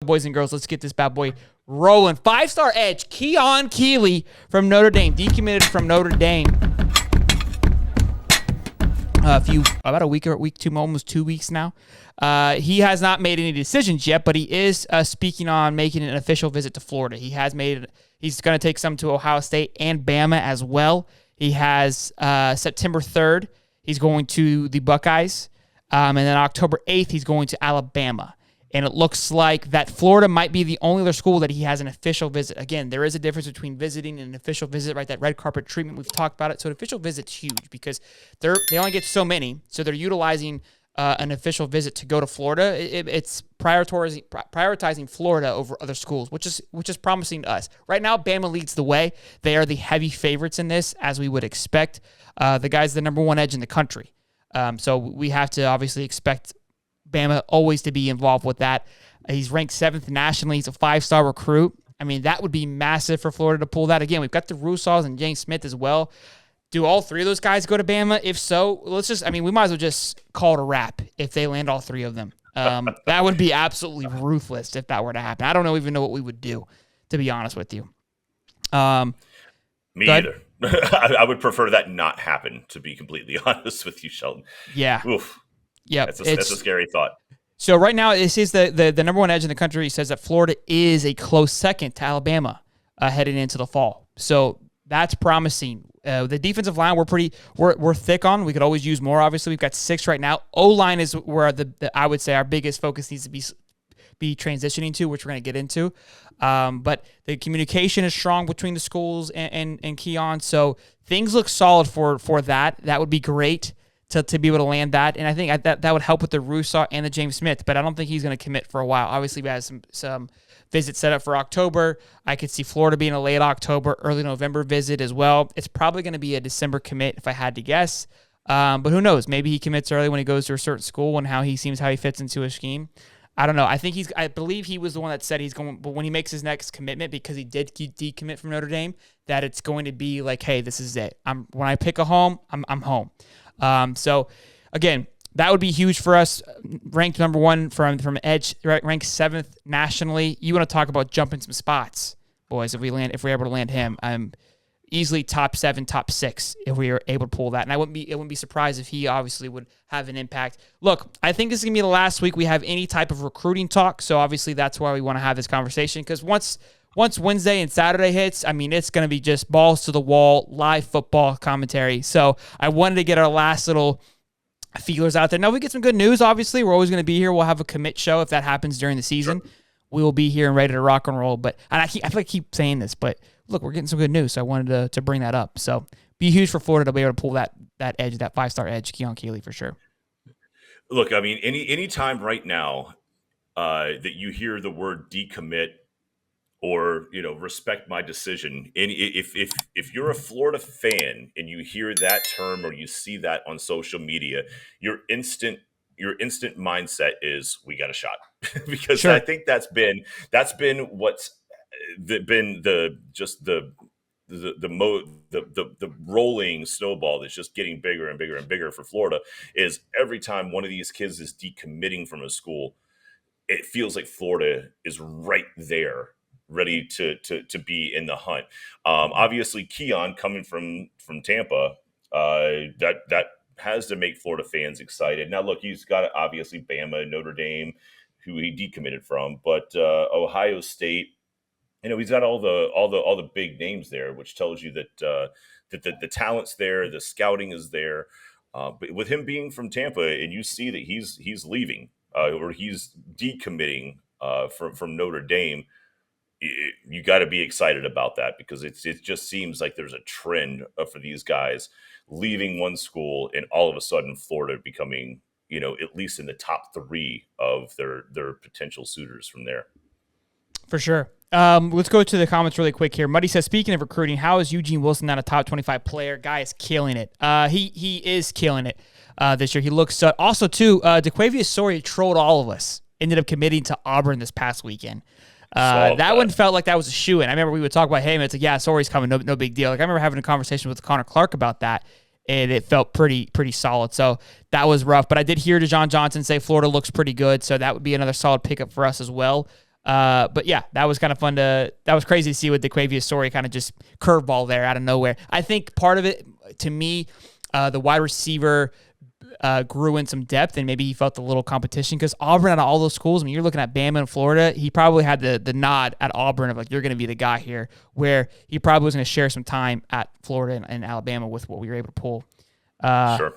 boys and girls, let's get this bad boy rolling. 5-star edge, Keon Keeley from Notre Dame, decommitted from Notre Dame. About a week or almost 2 weeks now. He has not made any decisions yet, but he is speaking on making an official visit to Florida. He's going to take some to Ohio State and Bama as well. He has September 3rd, he's going to the Buckeyes. And then October 8th, he's going to Alabama. And it looks like that Florida might be the only other school that he has an official visit. Again, there is a difference between visiting and an official visit, right? That red carpet treatment, we've talked about it. So an official visit's huge because they only get so many. So they're utilizing an official visit to go to Florida. It's prioritizing Florida over other schools, which is promising to us. Right now, Bama leads the way. They are the heavy favorites in this, as we would expect. The guy's the number one edge in the country. So we have to obviously expect Bama always to be involved with that. He's ranked 7th nationally. He's a 5-star recruit. I mean, that would be massive for Florida to pull that. Again, we've got the Russalls and James Smith as well. Do all three of those guys go to Bama? If so, we might as well just call it a wrap if they land all three of them. That would be absolutely ruthless if that were to happen. I don't even know what we would do, to be honest with you. Me either. I would prefer that not happen, to be completely honest with you, Sheldon. Yeah. Oof. Yeah. That's a scary thought. So right now, this is the number one edge in the country. He says that Florida is a close second to Alabama heading into the fall. So that's promising. The defensive line we're thick on. We could always use more. Obviously, we've got 6 right now. O-line is where I would say our biggest focus needs to be transitioning to, which we're going to get into. But the communication is strong between the schools and Keon. So things look solid for that. That would be great to be able to land that. And I think that would help with the Russaw and the James Smith, but I don't think he's going to commit for a while. Obviously, we have some visits set up for October. I could see Florida being a late October, early November visit as well. It's probably going to be a December commit if I had to guess. But who knows? Maybe he commits early when he goes to a certain school and how he fits into a scheme. I don't know. I believe he was the one that said he's going, but when he makes his next commitment, because he did decommit from Notre Dame, that it's going to be like, hey, this is it. When I pick a home, I'm home. So again, that would be huge for us. Ranked number 1 from edge, ranked 7th nationally. You want to talk about jumping some spots, boys? If we're able to land him, I'm easily top 7, top 6 if we are able to pull that. And I wouldn't be surprised if he obviously would have an impact. Look, I think this is gonna be the last week we have any type of recruiting talk. So obviously that's why we want to have this conversation, because once Wednesday and Saturday hits, I mean, it's going to be just balls to the wall, live football commentary. So I wanted to get our last little feelers out there. Now we get some good news, obviously. We're always going to be here. We'll have a commit show if that happens during the season. Sure. We will be here and ready to rock and roll. But I feel like I keep saying this, but look, we're getting some good news, so I wanted to bring that up. So be huge for Florida to be able to pull that edge, that 5-star edge, Keon Keeley, for sure. Look, I mean, any time right now that you hear the word decommit or, respect my decision, and if you're a Florida fan and you hear that term or you see that on social media, your instant mindset is, we got a shot. Because sure. I think that's been what's been the rolling snowball that's just getting bigger and bigger and bigger for Florida. Is every time one of these kids is decommitting from a school, it feels like Florida is right there, ready to be in the hunt. Obviously, Keon coming from Tampa, that has to make Florida fans excited. Now, look, he's got obviously Bama, Notre Dame, who he decommitted from, but Ohio State. He's got all the big names there, which tells you that the talent's there, the scouting is there. But with him being from Tampa, and you see that he's leaving or he's decommitting from Notre Dame, you got to be excited about that, because it just seems like there's a trend for these guys leaving one school and all of a sudden Florida becoming, at least in the top 3 of their potential suitors from there. For sure. Let's go to the comments really quick here. Muddy says, speaking of recruiting, how is Eugene Wilson not a top 25 player? Guy is killing it. He is killing it this year. He looks also too. DeQuavius Sori trolled all of us. Ended up committing to Auburn this past weekend. That one felt like that was a shoo-in. I remember we would talk about, hey, man, it's like, yeah, Sori's coming, no big deal. Like I remember having a conversation with Connor Clark about that, and it felt pretty solid. So that was rough. But I did hear DeJon Johnson say Florida looks pretty good, so that would be another solid pickup for us as well. But yeah, that was kind of fun that was crazy to see with DeQuavius story, kind of just curveball there out of nowhere. I think part of it, to me, the wide receiver grew in some depth, and maybe he felt a little competition because Auburn, out of all those schools, I mean, you're looking at Bama and Florida, he probably had the nod at Auburn of like, you're going to be the guy here, where he probably was going to share some time at Florida and Alabama with what we were able to pull. Sure.